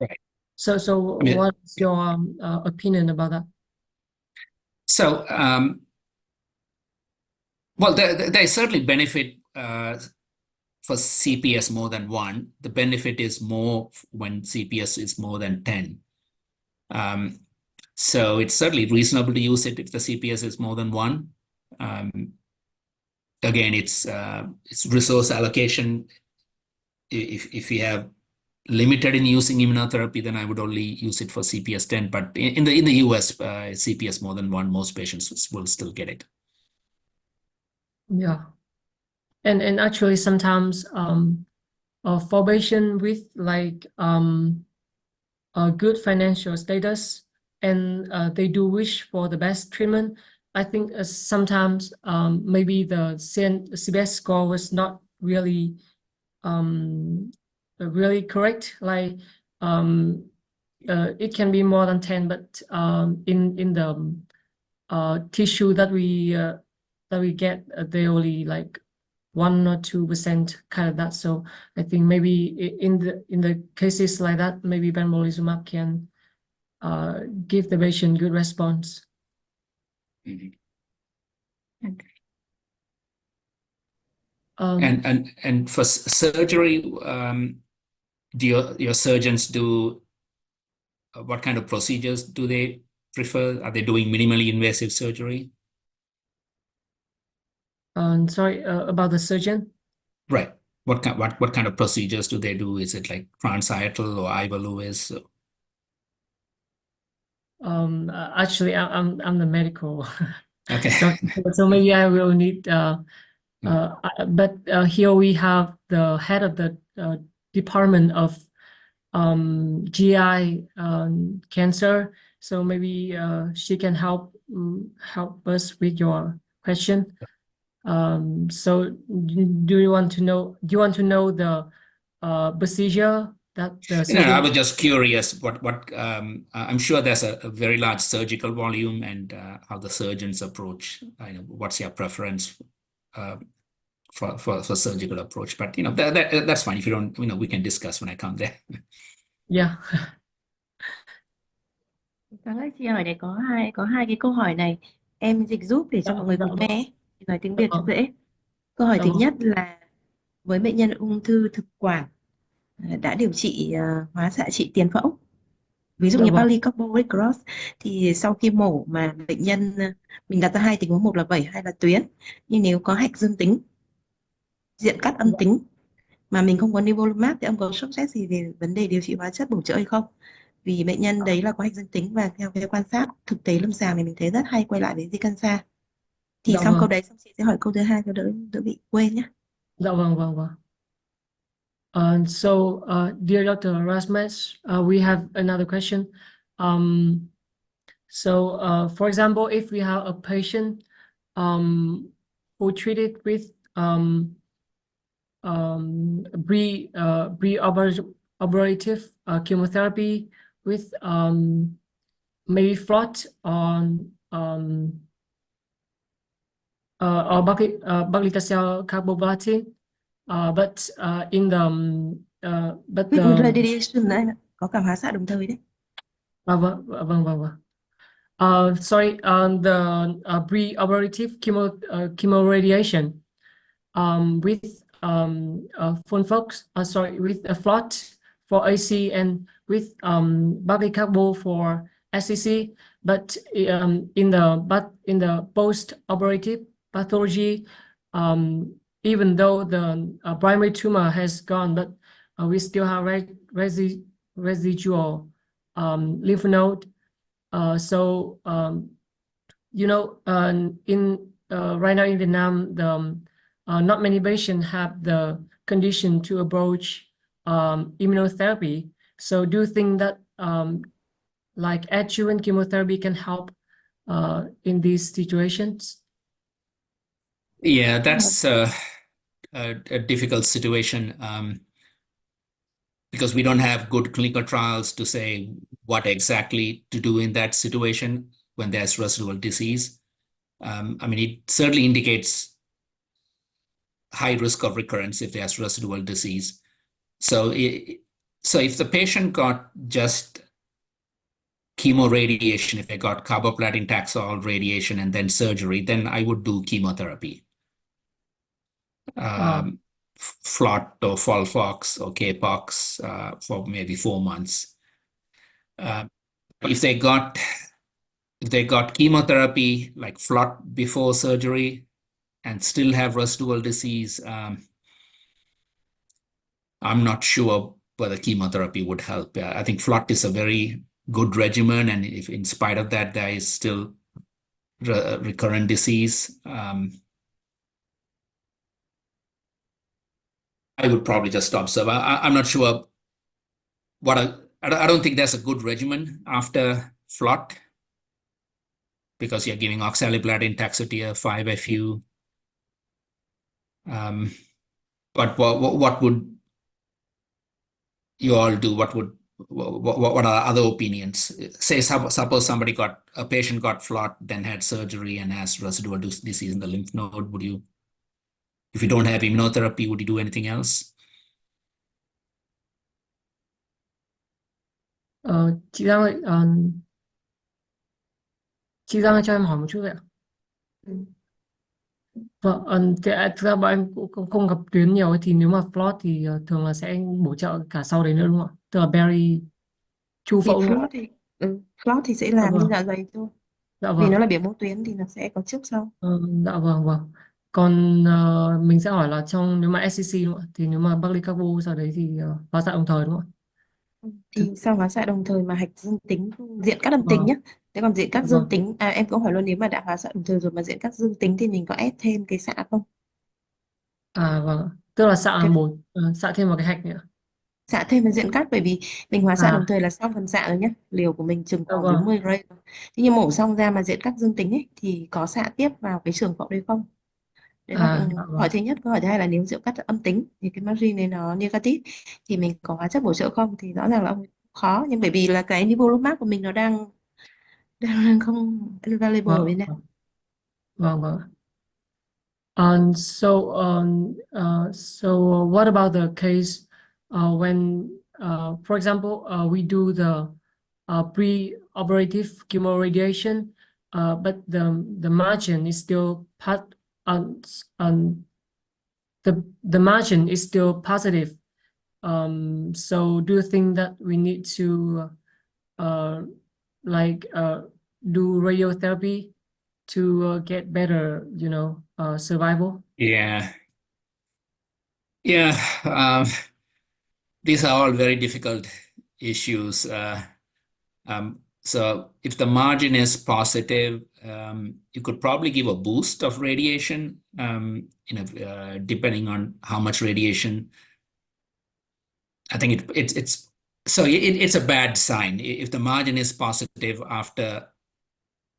S1: Right.
S2: So
S1: I mean,
S2: what's your opinion about that?
S1: So, well, they certainly benefit for CPS more than 1. The benefit is more when CPS is more than 10. So it's certainly reasonable to use it if the CPS is more than 1. Again, it's resource allocation. If you have limited in using immunotherapy, then I would only use it for CPS 10. But in the US, CPS more than 1, most patients will still get it.
S2: Yeah, and actually sometimes for patient with like a good financial status and they do wish for the best treatment, I think sometimes maybe the CBS score was not really really correct. Like it can be more than 10, but in the tissue that we get, they only like 1 or 2% kind of that. So I think maybe in the cases like that, maybe pembrolizumab can give the patient good response.
S1: Mhm.
S4: Okay.
S1: And for surgery, do your surgeons do what kind of procedures do they prefer? Are they doing minimally invasive surgery?
S2: Sorry, about the surgeon.
S1: Right. What kind of procedures do they do? Is it like transhiatal or Ivor Lewis?
S2: Actually, I'm the medical.
S1: Okay.
S2: So maybe I will need. But here we have the head of the department of GI cancer. So maybe she can help us with your question. So do you want to know the procedure that the
S1: I
S2: surgeon?
S1: was just curious what I'm sure there's a very large surgical volume and how the surgeons approach. What's your preference for surgical approach? But that's fine. If you don't, we can discuss when I come there.
S2: Yeah.
S4: Các chị hỏi này có hai cái câu hỏi này, em dịch giúp để cho mọi người cùng nghe, nói tiếng Việt cho dễ. Câu hỏi thứ nhất là với bệnh nhân ung thư thực quản đã điều trị hóa xạ trị tiền phẫu, ví dụ như polycarbonate cross, thì sau khi mổ mà bệnh nhân mình đặt ra 2 tình huống, một là vẩy, 2 là tuyến, nhưng nếu có hạch dương tính, diện cắt âm tính mà mình không có nivolumab thì ông có sốc xét gì về vấn đề điều trị hóa chất bổ trợ hay không? Vì bệnh nhân đấy là có hạch dương tính và theo cái quan sát thực tế lâm sàng thì mình thấy rất hay quay lại với di căn xa. Thì xong câu đấy xong chị sẽ hỏi câu thứ hai cho đỡ bị quên nhé.
S2: Dạ vâng. So, dear Dr. Rasmus, we have another question. So, for example, if we have a patient who treated with pre-operative chemotherapy with maybe FLOT on or baclitaxel carboplatin, but in the but
S4: With
S2: the
S4: radiation đấy, có cả hóa xạ đồng thời đấy.
S2: vâng. Sorry, the pre-operative chemoradiation with FOLFOX, with a FLOT for AC and with Barbicarbo for SCC, but in the post-operative pathology, even though the primary tumor has gone, but we still have residual lymph node. So you know, in right now in Vietnam, the not many patients have the condition to approach immunotherapy. So do you think that like adjuvant chemotherapy can help in these situations?
S1: Yeah, that's a difficult situation because we don't have good clinical trials to say what exactly to do in that situation when there's residual disease. I mean, it certainly indicates high risk of recurrence if there's residual disease. So if the patient got just chemoradiation, if they got carboplatin, Taxol radiation, and then surgery, then I would do chemotherapy. FLOT or FOLFOX or KPOX for maybe 4 months. If they got chemotherapy like FLOT before surgery and still have residual disease, I'm not sure whether chemotherapy would help. I think FLOT is a very good regimen, and if in spite of that there is still recurrent disease, I would probably just stop. So I'm not sure I don't think there's a good regimen after FLOT because you're giving oxaliplatin, Taxotere, 5-FU. But what would you all do? What are other opinions? Say suppose a patient got FLOT, then had surgery and has residual disease in the lymph node. Would you, if you don't have immunotherapy, would you do anything else?
S2: Chị Giang ơi, chị Giang ơi, cho em hỏi một chút vậy ạ. Vâng, thực ra bọn em cũng không gặp tuyến nhiều ấy, thì nếu mà FLOT thì thường là sẽ bổ trợ cả sau đấy nữa đúng không ạ? Tức là Berry chu
S4: Thì
S2: phẫu đúng không ạ?
S4: Flot thì sẽ
S2: Dạ
S4: làm như
S2: vâng,
S4: dạ dày thôi.
S2: dạ
S4: Vì nó
S2: vâng,
S4: là biểu mô tuyến thì nó sẽ có trước sau.
S2: dạ vâng, vâng. Còn mình sẽ hỏi là nếu mà SCC đúng không ạ? Thì nếu mà Buckley Carbo sau đấy thì hóa xạ đồng thời đúng không
S4: Thì sau hóa xạ đồng thời mà hạch dương tính, diện cắt âm
S2: ạ?
S4: tính nhé. Thế còn diện cắt dương
S2: Vâng,
S4: tính, em cũng hỏi luôn, nếu mà đã hóa xạ đồng thời rồi mà diện cắt dương tính thì mình có ép thêm cái xạ không?
S2: vâng, tức là
S4: Cái
S2: xạ thêm vào cái hạch nữa.
S4: xạ thêm vào diện cắt, bởi vì mình hóa xạ đồng
S2: À,
S4: thời là xong phần xạ rồi nhé. Liều của mình chừng
S2: dạ
S4: khoảng
S2: vâng,
S4: 40 gray. Thế nhưng mổ xong ra mà diện cắt dương tính ấy, thì có xạ tiếp vào cái trường phẫu đấy không? Đấy là
S2: dạ
S4: hỏi
S2: vâng,
S4: thứ nhất. Câu hỏi thứ hai là nếu rượu cắt âm tính thì cái margin này nó negative thì mình có hóa chất bổ trợ không? Thì rõ ràng là ông khó, nhưng bởi vì là cái nivolumab của mình nó đang không available ở
S2: vâng,
S4: bên đây.
S2: vâng, vâng. So what about the case when, for example, we do the pre-operative chemoradiation, but the margin is still the margin is still positive. So do you think that we need to like do radiotherapy to get better, survival?
S1: Yeah. These are all very difficult issues. So if the margin is positive, you could probably give a boost of radiation, depending on how much radiation. I think it's a bad sign. If the margin is positive after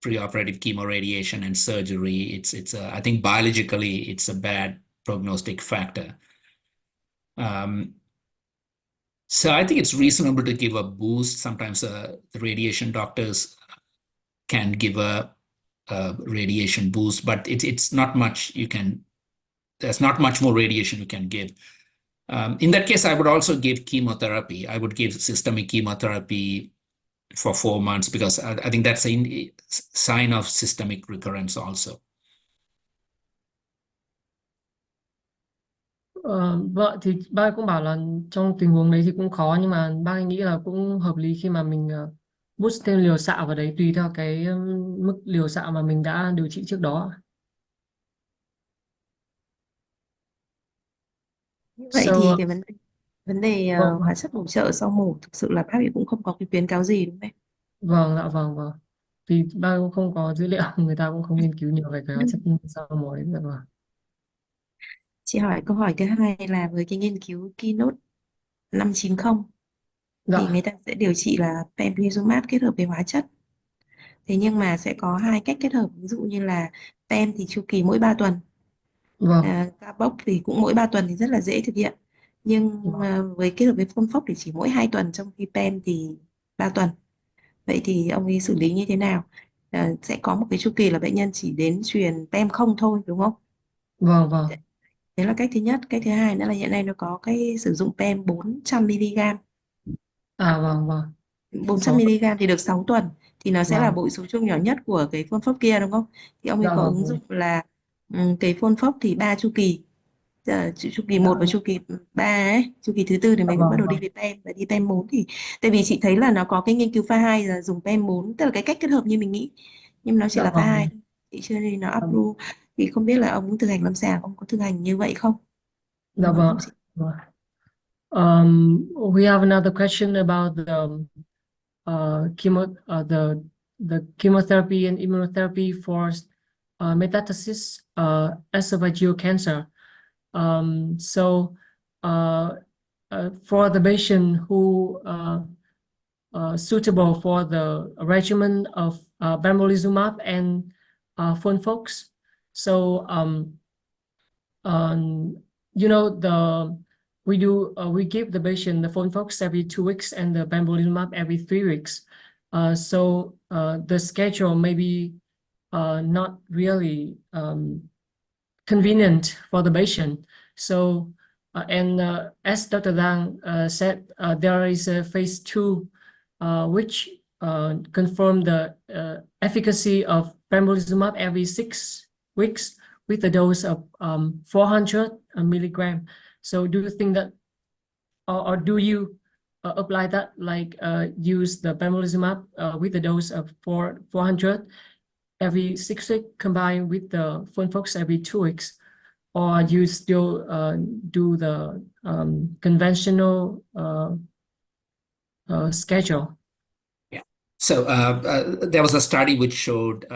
S1: preoperative chemoradiation and surgery, I think biologically it's a bad prognostic factor. So I think it's reasonable to give a boost. Sometimes the radiation doctors can give a radiation boost, but it's not much there's not much more radiation you can give. In that case, I would also give chemotherapy. I would give systemic chemotherapy for 4 months because I think that's a sign of systemic recurrence also.
S2: Vâng, thì bác cũng bảo là trong tình huống đấy thì cũng khó, nhưng mà bác nghĩ là cũng hợp lý khi mà mình boost thêm liều xạ vào đấy tùy theo cái mức liều xạ mà mình đã điều trị trước đó.
S4: Như vậy
S2: So
S4: thì cái vấn đề
S2: vâng,
S4: hóa chất bổ trợ sau mổ thực sự là bác ấy cũng không có cái khuyến cáo gì đúng không
S2: vâng ạ, vâng. Vì ba cũng không có dữ liệu, người ta cũng không nghiên cứu nhiều về cái hóa
S4: em?
S2: chất sau mổ đấy. Dạ vâng.
S4: Chị hỏi câu hỏi thứ hai là với cái nghiên cứu Keynote 590 thì người
S2: Dạ,
S4: ta sẽ điều trị là pembrolizumab kết hợp với hóa chất. Thế nhưng mà sẽ có hai cách kết hợp, ví dụ như là pem thì chu kỳ mỗi 3 tuần,
S2: vâng,
S4: carbox thì cũng mỗi 3 tuần thì rất là dễ thực hiện. Nhưng
S2: vâng,
S4: với kết hợp với phun phốc thì chỉ mỗi 2 tuần, trong khi pem thì 3 tuần. Vậy thì ông ấy xử lý như thế nào? Sẽ có một cái chu kỳ là bệnh nhân chỉ đến truyền pem không thôi đúng không?
S2: vâng.
S4: Đấy là cách thứ nhất. Cách thứ hai nữa là hiện nay nó có cái sử dụng pem 400 mg.
S2: À vâng.
S4: 400
S2: 6 tuần.
S4: mg thì được 6 tuần, thì nó sẽ là
S2: Vâng,
S4: bội số chung nhỏ nhất của cái phôn phốc kia đúng không? Thì ông ấy
S2: dạ
S4: có
S2: vâng,
S4: ứng dụng là cái phôn phốc thì 3 chu kỳ. Chu kỳ
S2: dạ
S4: 1 và chu kỳ 3 ấy, chu kỳ thứ tư thì mình mới bắt đầu đi
S2: vâng.
S4: với pem, và đi pem 4 thì tại vì chị thấy là nó có cái nghiên cứu pha 2 là dùng pem 4, tức là cái cách kết hợp như mình nghĩ, nhưng nó chỉ
S2: Dạ
S4: là pha 2
S2: vâng.
S4: thôi. Chị chưa nên nó approve, thì không biết là ông thực hành lâm sàng ông có thực hành như vậy không?
S2: Dạ
S4: Ông
S2: vâng.
S4: giúp chị.
S2: Vâng. We have another question about the chemotherapy and immunotherapy for metastasis esophageal cancer. So for the patient who suitable for the regimen of pembrolizumab and FOLFOX. So you know we give the patient the FOLFOX every 2 weeks and the pembrolizumab every 3 weeks. So the schedule may be not really convenient for the patient. So and as Dr. Dang said, there is a phase 2 which confirmed the efficacy of pembrolizumab every 6 weeks with a dose of 400 milligram. So do you think that, or do you apply that, like use the pembrolizumab with a dose of 400 every 6 weeks combined with the FOLFOX every 2 weeks? Or you still do the conventional schedule?
S1: Yeah. So there was a study which showed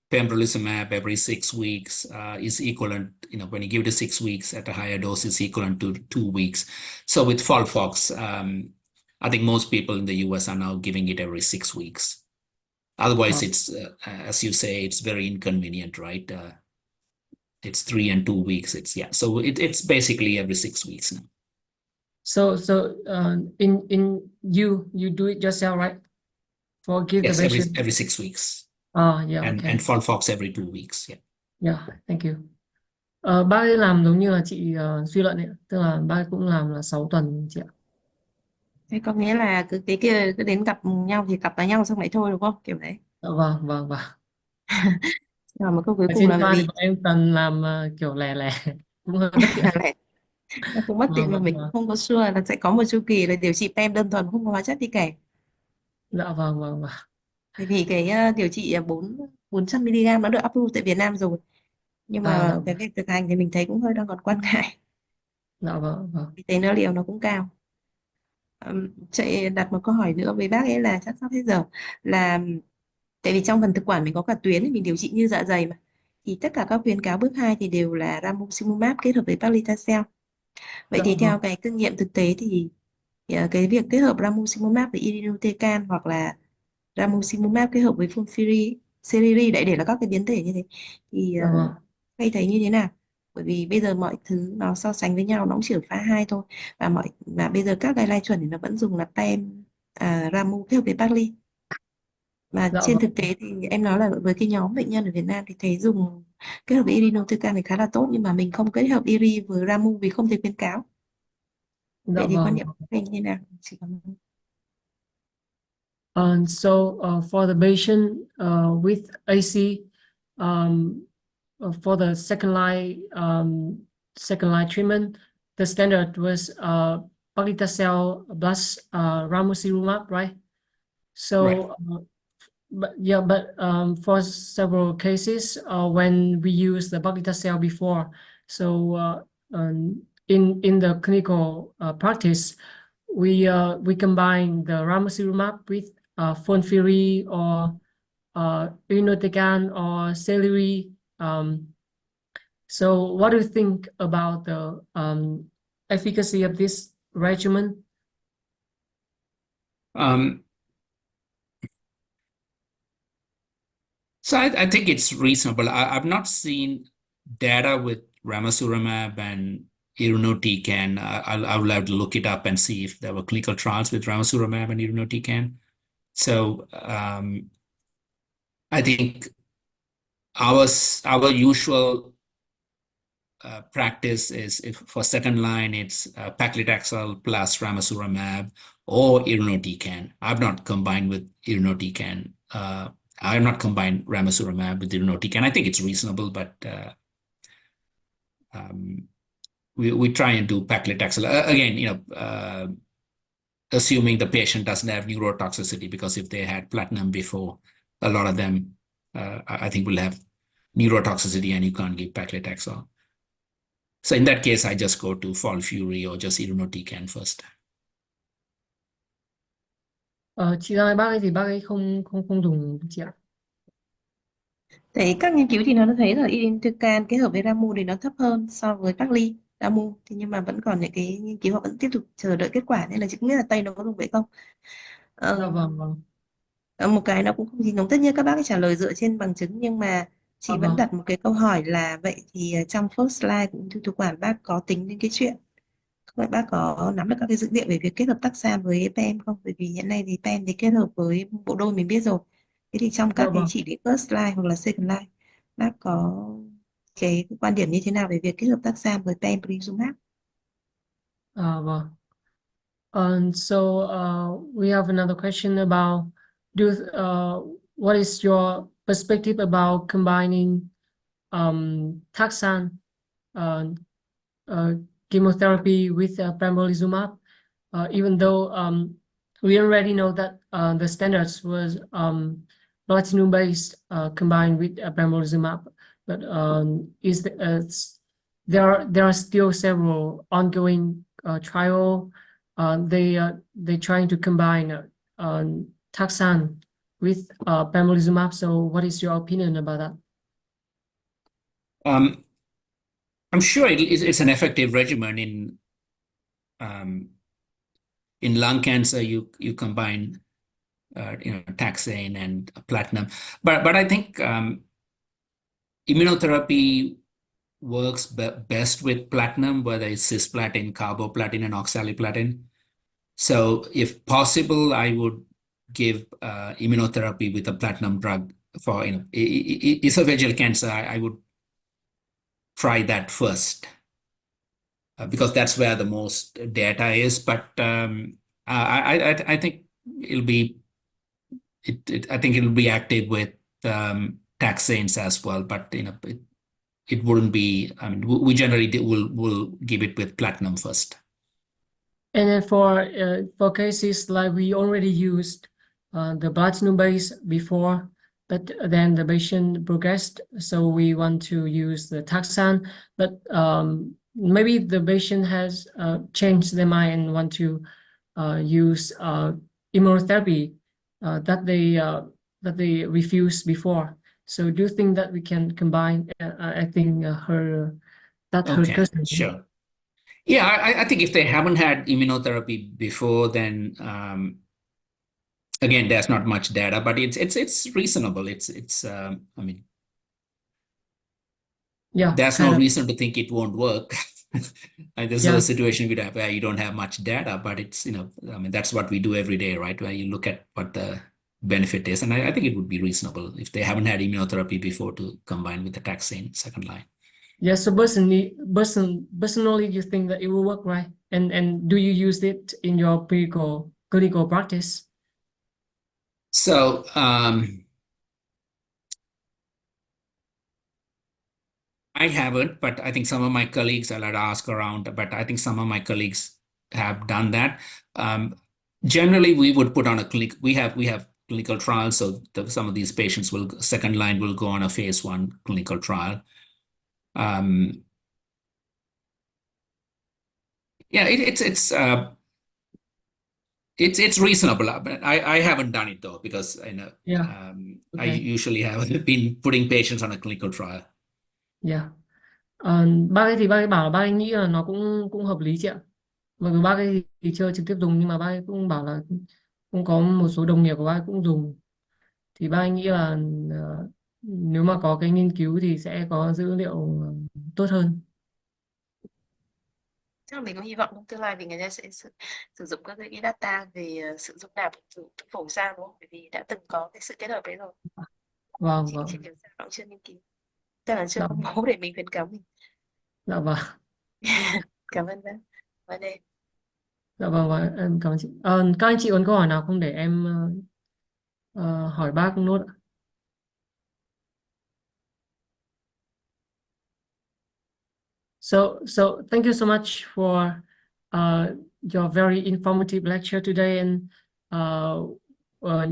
S1: pembrolizumab every 6 weeks is equivalent, when you give it 6 weeks at a higher dose is equivalent to 2 weeks. So with FOLFOX, I think most people in the US are now giving it every 6 weeks. Otherwise, it's, as you say, it's very inconvenient, right? It's 3 and 2 weeks. So it's basically every 6 weeks now.
S2: So in you do it yourself, right? For give the
S1: Yes,
S2: patient.
S1: every 6 weeks.
S2: Yeah,
S1: And
S2: okay.
S1: and FOLFOX every 2 weeks. Yeah.
S2: Yeah, thank you. Bác ấy làm giống như là chị suy luận ấy, tức là bác ấy cũng làm là 6 tuần chị ạ.
S4: Thế có nghĩa là cứ cái kia cứ đến gặp nhau thì cặp với nhau xong lại thôi đúng không, kiểu đấy?
S2: Vâng.
S4: Rồi một câu cuối
S2: Ở
S4: cùng
S2: trên
S4: là bởi
S2: khoa thì
S4: vì
S2: bọn em toàn làm kiểu lẻ cũng hơi bất tiện.
S4: nó cũng bất tiện, mà mình cũng không có sure là sẽ có một chu kỳ là điều trị pem đơn thuần không có hóa chất đi kèm.
S2: Dạ vâng.
S4: Bởi vì cái điều trị 400 mg nó được approve tại Việt Nam rồi, nhưng
S2: Dạ
S4: mà cái việc thực hành thì mình thấy cũng hơi đang còn quan ngại,
S2: vâng.
S4: vì thấy nó liều nó cũng cao. Chạy đặt một câu hỏi nữa với bác ấy là chắc sắp hết giờ, là tại vì trong phần thực quản mình có cả tuyến thì mình điều trị như dạ dày mà, thì tất cả các khuyến cáo bước 2 thì đều là ramucirumab kết hợp với paclitaxel. Vậy
S2: Dạ
S4: thì theo
S2: vâng.
S4: cái kinh nghiệm thực tế thì cái việc kết hợp ramucirumab với irinotecan hoặc là ramucirumab kết hợp với fulvestrant đại để là các cái biến thể như thế, thì
S2: Dạ vâng.
S4: thầy thấy như thế nào? Bởi vì bây giờ mọi thứ nó so sánh với nhau nó cũng chỉ ở pha 2 thôi, và bây giờ các guideline chuẩn thì nó vẫn dùng là pem ramu kết hợp với pacli. Mà
S2: Dạ
S4: trên
S2: vâng.
S4: thực tế thì em nói là với cái nhóm bệnh nhân ở Việt Nam thì thấy dùng kết hợp với irinotecan thì khá là tốt, nhưng mà mình không kết hợp iri với ramu vì không thấy khuyến cáo.
S2: Dạ
S4: Vậy thì quan
S2: vâng.
S4: niệm của thầy như thế nào? Chị cảm ơn.
S2: So for the patient with AC, for the second line treatment, the standard was paclitaxel plus ramucirumab, right? So,
S1: Right.
S2: but for several cases when we use the paclitaxel before, so in the clinical practice, we combine the ramucirumab with FOLFIRI or irinotecan or celery. So what do you think about the efficacy of this regimen?
S1: So I think it's reasonable. I've not seen data with ramucirumab and irinotecan. I will have to look it up and see if there were clinical trials with ramucirumab and irinotecan. So I think our usual practice is, if for second line, it's paclitaxel plus ramucirumab or irinotecan. I've not combined with irinotecan. I have not combined ramucirumab with irinotecan. I think it's reasonable, but we try and do paclitaxel again. Assuming the patient doesn't have neurotoxicity, because if they had platinum before, a lot of them, I think, will have neurotoxicity, and you can't give paclitaxel. So in that case, I just go to FOLFIRI or just irinotecan first.
S2: Chị Mai, bác ấy thì bác ấy không dùng chị ạ.
S4: Thấy các nghiên cứu thì nó thấy là irinotecan kết hợp với ramu thì nó thấp hơn so với pacli ramu, thì nhưng mà vẫn còn những cái nghiên cứu họ vẫn tiếp tục chờ đợi kết quả, nên là chị không biết là Tây nó có dùng vậy không.
S2: Vâng.
S4: Một cái nó cũng không gì nóng, tất nhiên các bác ấy trả lời dựa trên bằng chứng, nhưng mà chị vẫn đặt một cái câu hỏi là vậy thì trong first slide của ung thư thực quản bác có tính đến cái chuyện, các bác có nắm được các cái dữ liệu về việc kết hợp taxan với PEM không? Bởi vì hiện nay thì PEM thì kết hợp với bộ đôi mình biết rồi. Thế thì trong các cái chỉ định first line hoặc là second line, bác có cái quan điểm như thế nào về việc kết hợp taxan với pembrolizumab?
S2: Vâng. So we have another question about what is your perspective about combining taxane chemotherapy with pembrolizumab, even though we already know that the standards was platinum-based combined with pembrolizumab, but there are still several ongoing trial. They trying to combine taxane with pembrolizumab. So what is your opinion about that?
S1: I'm sure it's an effective regimen in lung cancer. You combine taxane and platinum, but I think immunotherapy works best with platinum, whether it's cisplatin, carboplatin, and oxaliplatin. So if possible, I would give immunotherapy with a platinum drug for esophageal cancer. I would try that first because that's where the most data is. But I think it'll be I think it'll be active with taxanes as well. But it wouldn't be. I mean, we generally will give it with platinum first.
S2: And then for cases like we already used the platinum base before, but then the patient progressed, so we want to use the taxane. But maybe the patient has changed their mind and want to use immunotherapy that they refused before. So do you think that we can combine? I think her cousin.
S1: Sure. Yeah, I think if they haven't had immunotherapy before, then again, there's not much data, but it's reasonable. I mean,
S2: yeah,
S1: there's no reason to think it won't work. This is a situation where you don't have much data, but it's I mean, that's what we do every day, right? Where you look at what the benefit is, and I think it would be reasonable if they haven't had immunotherapy before to combine with the taxane second line.
S2: Yeah, so personally, you think that it will work, right? And do you use it in your clinical practice?
S1: So I haven't, but I think some of my colleagues, I'll have to ask around, but I think some of my colleagues have done that. Generally, we would put on a clinic. We have clinical trials, so some of these patients second line will go on a phase 1 clinical trial. Yeah, it's reasonable. But I haven't done it though because I know
S2: Yeah.
S1: I
S2: Okay.
S1: usually have been putting patients on a clinical trial.
S2: Yeah. Bác ấy thì bác ấy bảo bác ấy nghĩ là nó cũng cũng hợp lý chị ạ. Mặc dù bác ấy thì chưa trực tiếp dùng nhưng mà bác ấy cũng bảo là cũng có một số đồng nghiệp của bác ấy cũng dùng, thì bác ấy nghĩ là nếu mà có cái nghiên cứu thì sẽ có dữ liệu tốt hơn.
S4: Chắc là mình cũng hy vọng trong tương lai vì người ta sẽ sử dụng các cái data về sử dụng nạp phổi sang, đúng không? Bởi vì đã từng có cái sự kết hợp đấy rồi.
S2: Vâng,
S4: Chỉ
S2: vâng.
S4: điều sao nó cũng chưa nghiên cứu, tức là chưa
S2: Dạ,
S4: công bố để mình khuyến cáo mình.
S2: dạ vâng.
S4: Cảm ơn bác. Và đây
S2: Dạ vâng, vâng. Em cảm ơn chị. Các anh chị còn câu hỏi nào không để em hỏi bác nốt ạ? So thank you so much for your very informative lecture today, and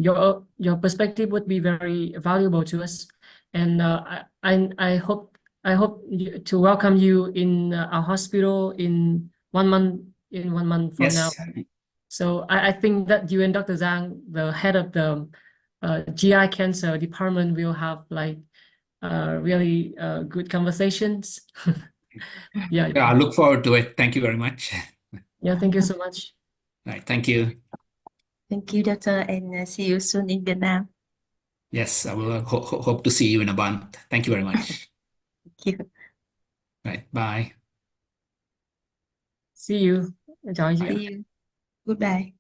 S2: your perspective would be very valuable to us. And I hope to welcome you in our hospital in 1 month from now.
S1: Yes.
S2: So I think that you and Dr. Zhang, the head of the GI cancer department, will have like really good conversations. Yeah,
S1: Yeah, I look forward to it. Thank you very much.
S2: yeah. Thank you so much.
S1: Right, thank you.
S4: thank you doctor and see you soon in Vietnam.
S1: Yes, I will hope to see you in a month. Thank you very much.
S4: Thank you.
S1: Right, bye.
S2: See you. Chào anh chị ạ.
S4: See you. Goodbye.